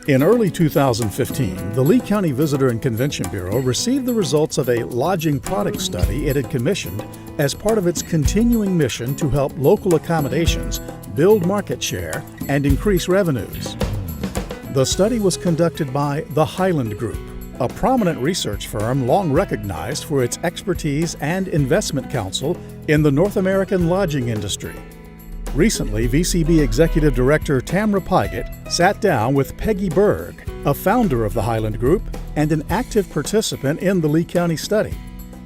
In early 2015, the Lee County Visitor and Convention Bureau received the results of a lodging product study it had commissioned as part of its continuing mission to help local accommodations build market share and increase revenues. The study was conducted by the Highland Group, a prominent research firm long recognized for its expertise and investment counsel in the North American lodging industry. Recently, VCB Executive Director Tamra Pygott sat down with Peggy Berg, a founder of the Highland Group and an active participant in the Lee County study.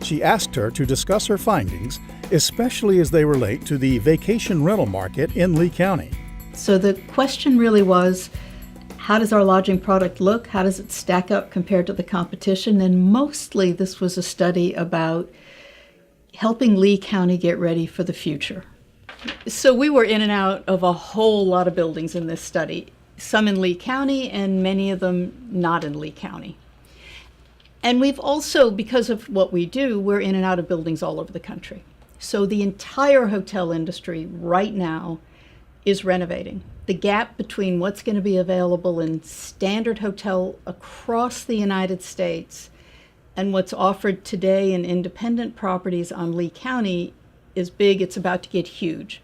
She asked her to discuss her findings, especially as they relate to the vacation rental market in Lee County. So the question really was, how does our lodging product look? How does it stack up compared to the competition? And mostly this was a study about helping Lee County get ready for the future. So we were in and out of a whole lot of buildings in this study, some in Lee County and many of them not in Lee County. And we've also, because of what we do, we're in and out of buildings all over the country. So the entire hotel industry right now is renovating. The gap between what's going to be available in standard hotel across the United States and what's offered today in independent properties on Lee County is big. It's about to get huge.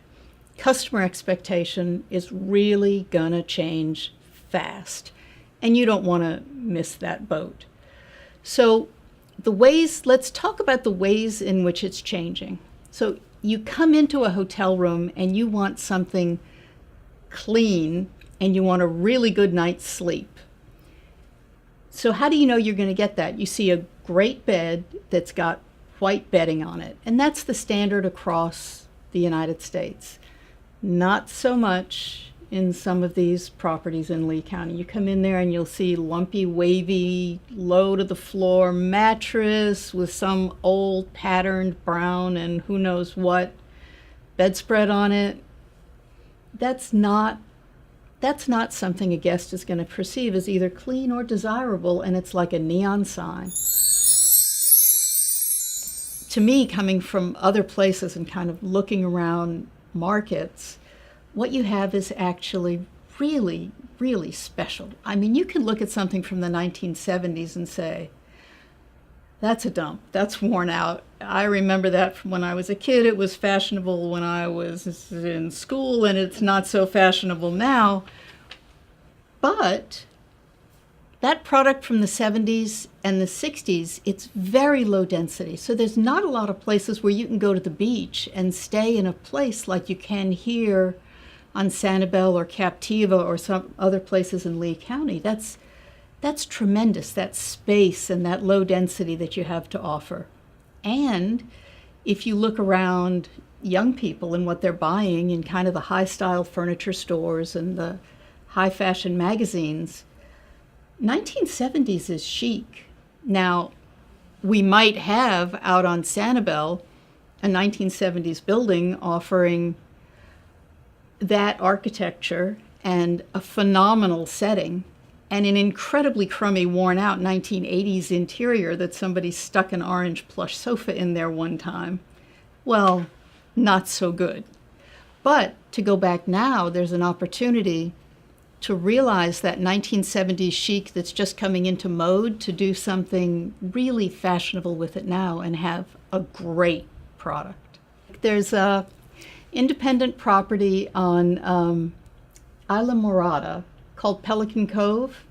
Customer expectation is really gonna change fast, and you don't want to miss that boat. So let's talk about the ways in which it's changing. So you come into a hotel room and you want something clean and you want a really good night's sleep. So how do you know you're going to get that? You see a great bed that's got white bedding on it, and that's the standard across the United States. Not so much in some of these properties in Lee County. You come in there and you'll see lumpy, wavy, low to the floor mattress with some old patterned brown and who knows what bedspread on it. That's not something a guest is going to perceive as either clean or desirable, and it's like a neon sign. To me, coming from other places and kind of looking around markets, what you have is actually really, really special. I mean, you can look at something from the 1970s and say, that's a dump, that's worn out. I remember that from when I was a kid. It was fashionable when I was in school, and it's not so fashionable now. But that product from the 70s and the 60s, it's very low density. So there's not a lot of places where you can go to the beach and stay in a place like you can here on Sanibel or Captiva or some other places in Lee County. That's tremendous, that space and that low density that you have to offer. And if you look around young people and what they're buying in kind of the high-style furniture stores and the high-fashion magazines, 1970s is chic. Now, we might have out on Sanibel a 1970s building offering that architecture and a phenomenal setting and an incredibly crummy, worn out 1980s interior that somebody stuck an orange plush sofa in there one time. Well, not so good. But to go back now, there's an opportunity to realize that 1970s chic that's just coming into mode, to do something really fashionable with it now and have a great product. There's a independent property on Isla Morada called Pelican Cove,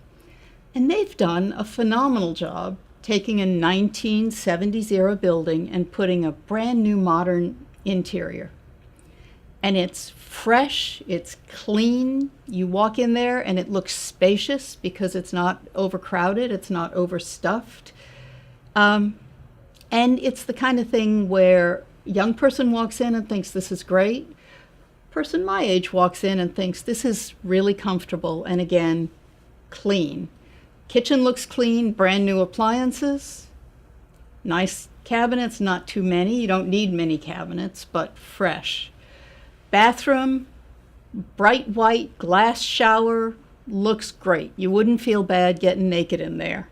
and they've done a phenomenal job taking a 1970s era building and putting a brand new modern interior. And it's fresh, it's clean. You walk in there and it looks spacious because it's not overcrowded, it's not overstuffed. And it's the kind of thing where a young person walks in and thinks this is great. Person my age walks in and thinks this is really comfortable and, again, clean. Kitchen looks clean, brand new appliances, nice cabinets, not too many. You don't need many cabinets, but fresh. Bathroom, bright white, glass shower, looks great. You wouldn't feel bad getting naked in there.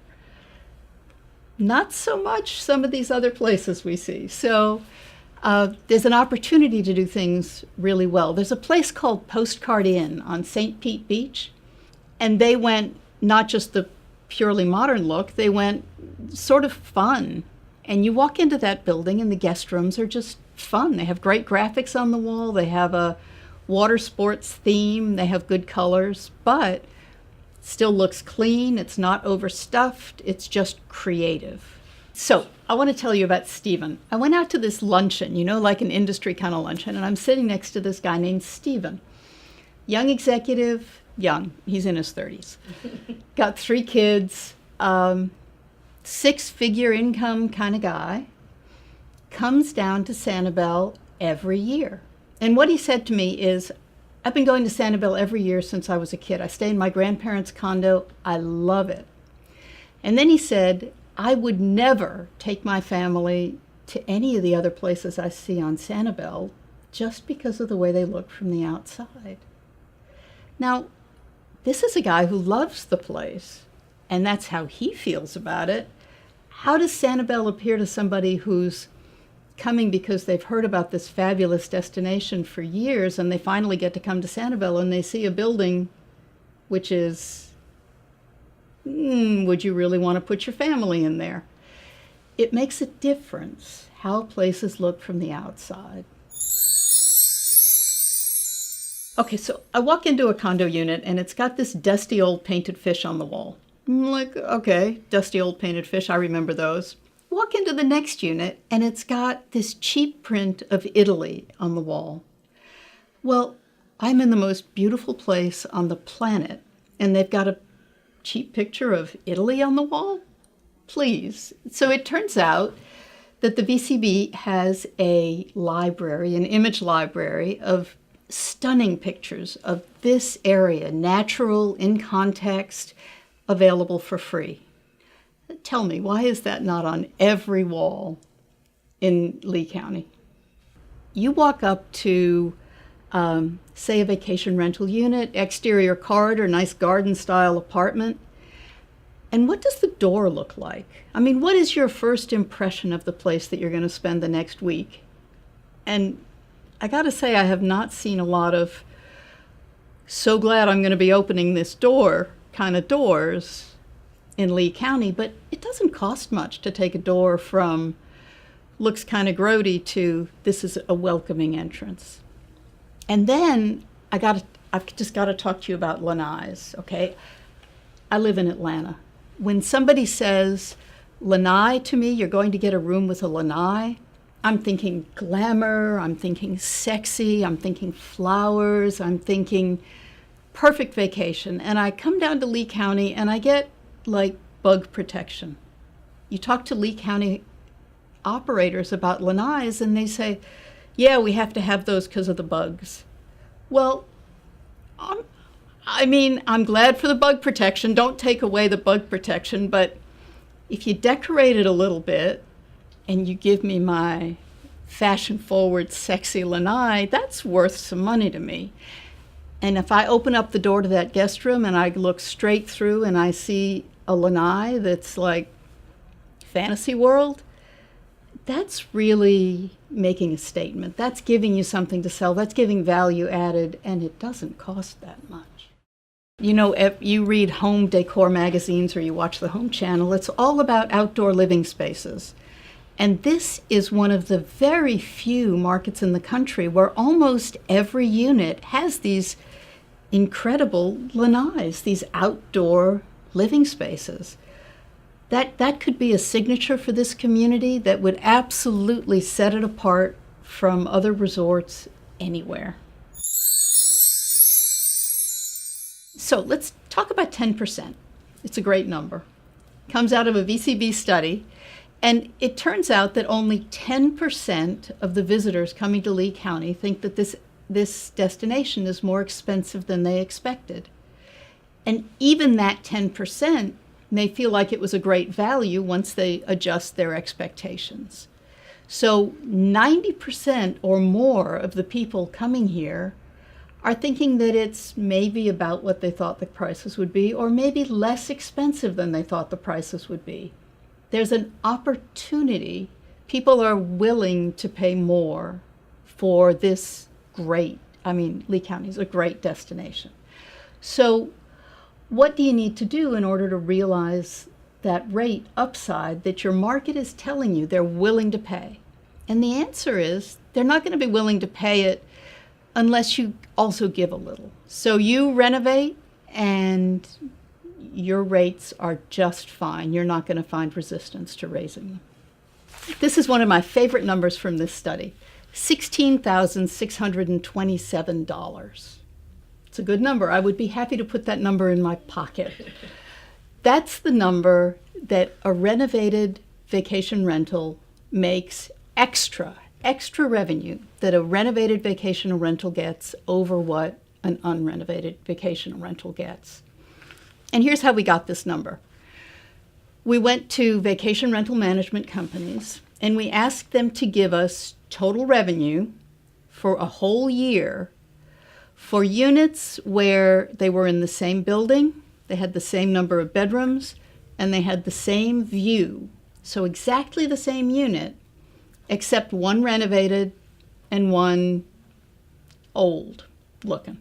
Not so much some of these other places we see. So there's an opportunity to do things really well. There's a place called Postcard Inn on St. Pete Beach, and they went not just the purely modern look, they went sort of fun. And you walk into that building and the guest rooms are just fun. They have great graphics on the wall, they have a water sports theme, they have good colors, but still looks clean, it's not overstuffed, it's just creative. So I want to tell you about Stephen. I went out to this luncheon, like an industry kind of luncheon, and I'm sitting next to this guy named Stephen. Young executive, he's in his 30s. Got 3 kids, 6-figure income kind of guy. Comes down to Sanibel every year. And what he said to me is, I've been going to Sanibel every year since I was a kid. I stay in my grandparents' condo. I love it. And then he said, I would never take my family to any of the other places I see on Sanibel just because of the way they look from the outside. Now, this is a guy who loves the place, and that's how he feels about it. How does Sanibel appear to somebody who's coming because they've heard about this fabulous destination for years, and they finally get to come to Sanibel and they see a building which is, would you really want to put your family in there? It makes a difference how places look from the outside. Okay, so I walk into a condo unit and it's got this dusty old painted fish on the wall. I'm like, okay, dusty old painted fish, I remember those. Walk into the next unit and it's got this cheap print of Italy on the wall. Well, I'm in the most beautiful place on the planet and they've got a cheap picture of Italy on the wall? Please. So it turns out that the VCB has a library, an image library of stunning pictures of this area, natural, in context, available for free. Tell me, why is that not on every wall in Lee County? You walk up to, say, a vacation rental unit, exterior corridor, nice garden-style apartment, and what does the door look like? I mean, what is your first impression of the place that you're going to spend the next week? And I got to say, I have not seen a lot of so glad I'm going to be opening this door kind of doors in Lee County, but it doesn't cost much to take a door from looks kind of grody to this is a welcoming entrance. And then I've just got to talk to you about Lanai's, okay? I live in Atlanta. When somebody says lanai to me, you're going to get a room with a lanai, I'm thinking glamour, I'm thinking sexy, I'm thinking flowers, I'm thinking perfect vacation. And I come down to Lee County and I get like bug protection. You talk to Lee County operators about lanais and they say, yeah, we have to have those because of the bugs. Well, I'm glad for the bug protection. Don't take away the bug protection, but if you decorate it a little bit and you give me my fashion-forward, sexy lanai, that's worth some money to me. And if I open up the door to that guest room and I look straight through and I see a lanai that's like fantasy world, that's really making a statement. That's giving you something to sell. That's giving value added, and it doesn't cost that much. If you read home decor magazines or you watch the Home Channel, it's all about outdoor living spaces. And this is one of the very few markets in the country where almost every unit has these incredible lanais, these outdoor living spaces. That could be a signature for this community that would absolutely set it apart from other resorts anywhere. So let's talk about 10%. It's a great number. Comes out of a VCB study, and it turns out that only 10% of the visitors coming to Lee County think that this destination is more expensive than they expected. And even that 10% may feel like it was a great value once they adjust their expectations. So 90% or more of the people coming here are thinking that it's maybe about what they thought the prices would be, or maybe less expensive than they thought the prices would be. There's an opportunity People are willing to pay more for this Lee County is a great destination. So what do you need to do in order to realize that rate upside that your market is telling you they're willing to pay? And the answer is they're not going to be willing to pay it unless you also give a little. So you renovate and your rates are just fine. You're not going to find resistance to raising them. This is one of my favorite numbers from this study, $16,627. It's a good number. I would be happy to put that number in my pocket. That's the number that a renovated vacation rental makes extra revenue that a renovated vacation rental gets over what an unrenovated vacation rental gets. And here's how we got this number. We went to vacation rental management companies and we asked them to give us total revenue for a whole year for units where they were in the same building, they had the same number of bedrooms, and they had the same view. So exactly the same unit, except one renovated and one old looking.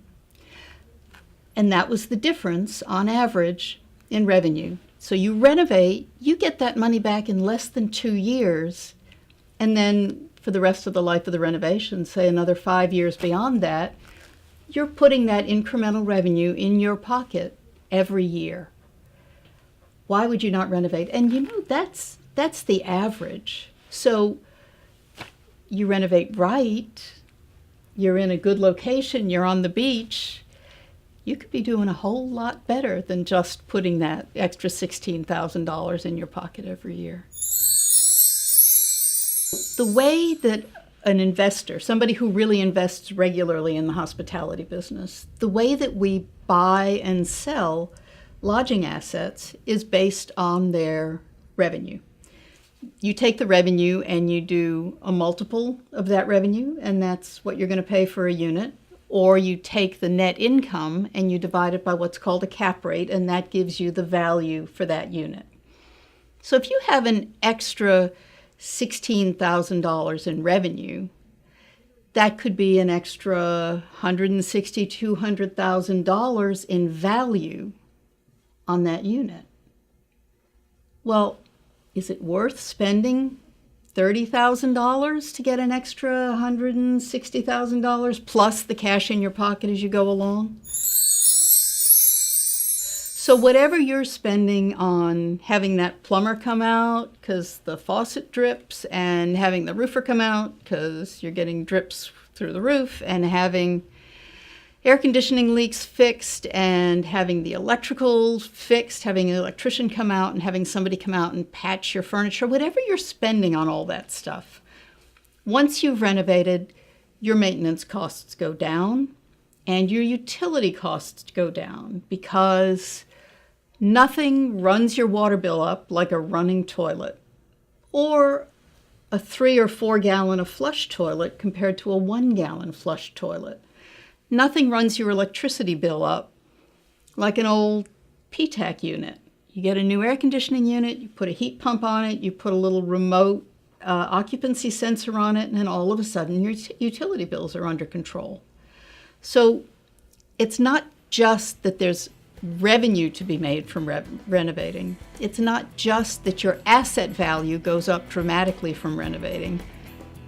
And that was the difference on average in revenue. So you renovate, you get that money back in less than 2 years, and then for the rest of the life of the renovation, say another 5 years beyond that, you're putting that incremental revenue in your pocket every year. Why would you not renovate? And you know, that's the average. So you renovate right, you're in a good location, you're on the beach, you could be doing a whole lot better than just putting that extra $16,000 in your pocket every year. The way that an investor, somebody who really invests regularly in the hospitality business, the way that we buy and sell lodging assets is based on their revenue. You take the revenue and you do a multiple of that revenue, and that's what you're going to pay for a unit. Or you take the net income and you divide it by what's called a cap rate, and that gives you the value for that unit. So if you have an extra $16,000 in revenue, that could be an extra $160,000, $200,000 in value on that unit. Well, is it worth spending $30,000 to get an extra $160,000 plus the cash in your pocket as you go along? So whatever you're spending on having that plumber come out because the faucet drips, and having the roofer come out because you're getting drips through the roof, and having air conditioning leaks fixed, and having the electrical fixed, having an electrician come out, and having somebody come out and patch your furniture, whatever you're spending on all that stuff, once you've renovated, your maintenance costs go down and your utility costs go down, because nothing runs your water bill up like a running toilet or a 3 or 4 gallon of flush toilet compared to a 1 gallon flush toilet. Nothing runs your electricity bill up like an old PTAC unit. You get a new air conditioning unit, you put a heat pump on it, you put a little remote occupancy sensor on it, and then all of a sudden your utility bills are under control. So it's not just that there's revenue to be made from renovating. It's not just that your asset value goes up dramatically from renovating.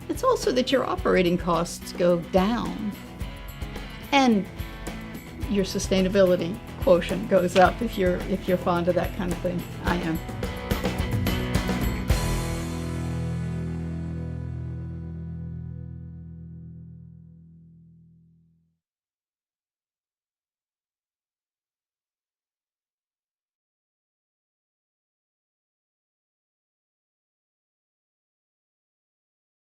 It's also that your operating costs go down. And your sustainability quotient goes up if you're fond of that kind of thing. I am.